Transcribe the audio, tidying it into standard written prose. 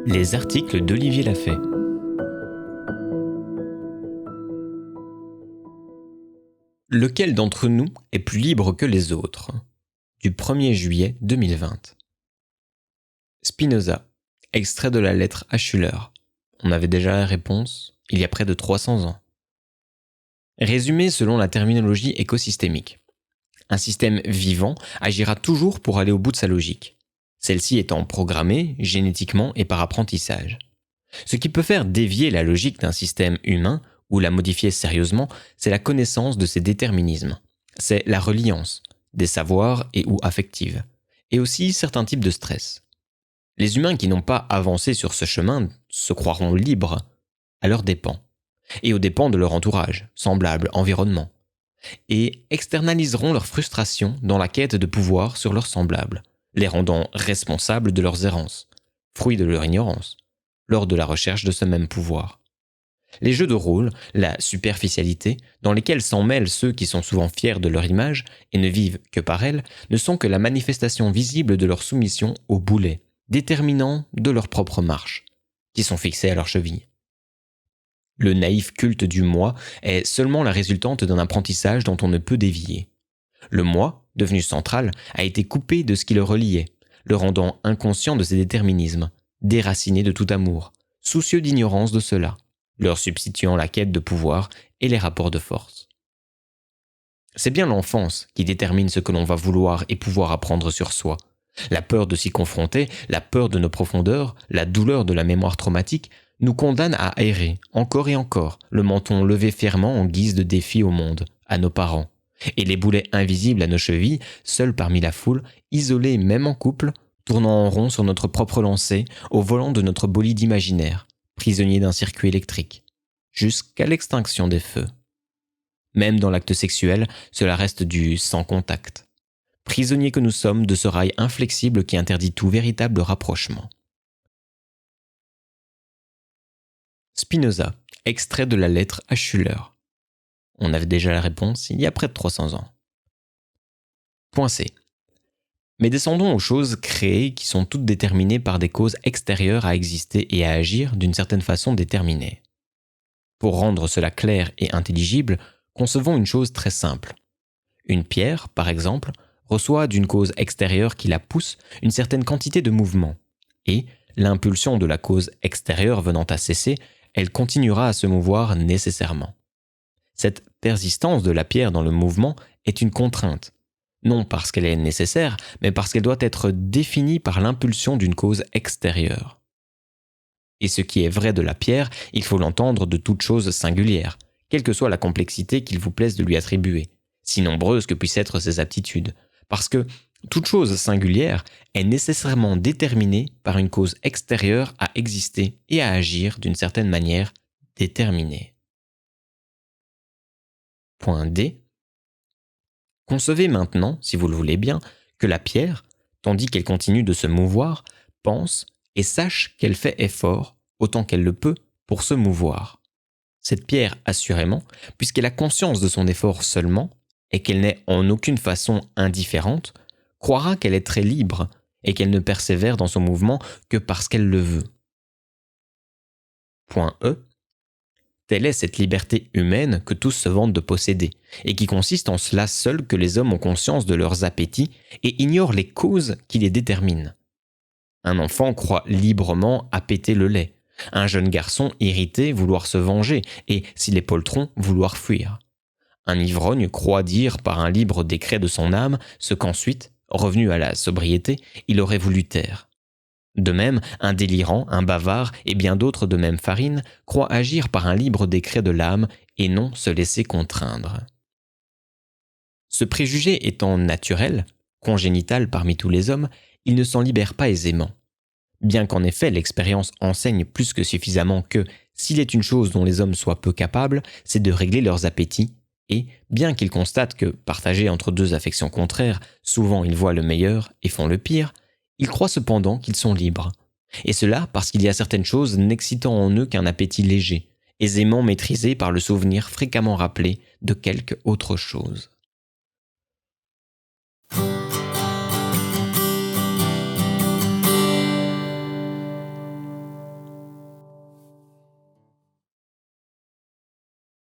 Les articles d'Olivier Lafay. Lequel d'entre nous est plus libre que les autres ? Du 1er juillet 2020. Spinoza, extrait de la lettre à Schüler. On avait déjà la réponse il y a près de 300 ans. Résumé selon la terminologie écosystémique. Un système vivant agira toujours pour aller au bout de sa logique, celle-ci étant programmée génétiquement et par apprentissage. Ce qui peut faire dévier la logique d'un système humain ou la modifier sérieusement, c'est la connaissance de ses déterminismes. C'est la reliance, des savoirs et ou affectives, et aussi certains types de stress. Les humains qui n'ont pas avancé sur ce chemin se croiront libres à leurs dépens, et aux dépens de leur entourage, semblable, environnement, et externaliseront leur frustration dans la quête de pouvoir sur leurs semblables, les rendant responsables de leurs errances, fruits de leur ignorance, lors de la recherche de ce même pouvoir. Les jeux de rôle, la superficialité, dans lesquels s'en mêlent ceux qui sont souvent fiers de leur image et ne vivent que par elle, ne sont que la manifestation visible de leur soumission au boulet, déterminant de leur propre marche, qui sont fixés à leur cheville. Le naïf culte du moi est seulement la résultante d'un apprentissage dont on ne peut dévier. Le moi, devenu central, a été coupé de ce qui le reliait, le rendant inconscient de ses déterminismes, déraciné de tout amour, soucieux d'ignorance de cela, leur substituant la quête de pouvoir et les rapports de force. C'est bien l'enfance qui détermine ce que l'on va vouloir et pouvoir apprendre sur soi. La peur de s'y confronter, la peur de nos profondeurs, la douleur de la mémoire traumatique nous condamnent à errer, encore et encore, le menton levé fièrement en guise de défi au monde, à nos parents. Et les boulets invisibles à nos chevilles, seuls parmi la foule, isolés même en couple, tournant en rond sur notre propre lancée, au volant de notre bolide imaginaire, prisonniers d'un circuit électrique, jusqu'à l'extinction des feux. Même dans l'acte sexuel, cela reste du sans contact. Prisonniers que nous sommes de ce rail inflexible qui interdit tout véritable rapprochement. Spinoza, extrait de la lettre à Schüler. On avait déjà la réponse il y a près de 300 ans. Point C. Mais descendons aux choses créées qui sont toutes déterminées par des causes extérieures à exister et à agir d'une certaine façon déterminée. Pour rendre cela clair et intelligible, concevons une chose très simple. Une pierre, par exemple, reçoit d'une cause extérieure qui la pousse une certaine quantité de mouvement, et, l'impulsion de la cause extérieure venant à cesser, elle continuera à se mouvoir nécessairement. Cette persistance de la pierre dans le mouvement est une contrainte, non parce qu'elle est nécessaire, mais parce qu'elle doit être définie par l'impulsion d'une cause extérieure. Et ce qui est vrai de la pierre, il faut l'entendre de toute chose singulière, quelle que soit la complexité qu'il vous plaise de lui attribuer, si nombreuse que puissent être ses aptitudes, parce que toute chose singulière est nécessairement déterminée par une cause extérieure à exister et à agir d'une certaine manière déterminée. Point D. Concevez maintenant, si vous le voulez bien, que la pierre, tandis qu'elle continue de se mouvoir, pense et sache qu'elle fait effort, autant qu'elle le peut, pour se mouvoir. Cette pierre, assurément, puisqu'elle a conscience de son effort seulement, et qu'elle n'est en aucune façon indifférente, croira qu'elle est très libre et qu'elle ne persévère dans son mouvement que parce qu'elle le veut. Point E. Telle est cette liberté humaine que tous se vantent de posséder, et qui consiste en cela seul que les hommes ont conscience de leurs appétits et ignorent les causes qui les déterminent. Un enfant croit librement appéter le lait, un jeune garçon irrité vouloir se venger et, s'il est poltron, vouloir fuir. Un ivrogne croit dire par un libre décret de son âme ce qu'ensuite, revenu à la sobriété, il aurait voulu taire. De même, un délirant, un bavard et bien d'autres de même farine croient agir par un libre décret de l'âme et non se laisser contraindre. Ce préjugé étant naturel, congénital parmi tous les hommes, il ne s'en libère pas aisément. Bien qu'en effet l'expérience enseigne plus que suffisamment que, s'il est une chose dont les hommes soient peu capables, c'est de régler leurs appétits, et, bien qu'ils constatent que, partagés entre deux affections contraires, souvent ils voient le meilleur et font le pire, ils croient cependant qu'ils sont libres. Et cela parce qu'il y a certaines choses n'excitant en eux qu'un appétit léger, aisément maîtrisé par le souvenir fréquemment rappelé de quelque autre chose.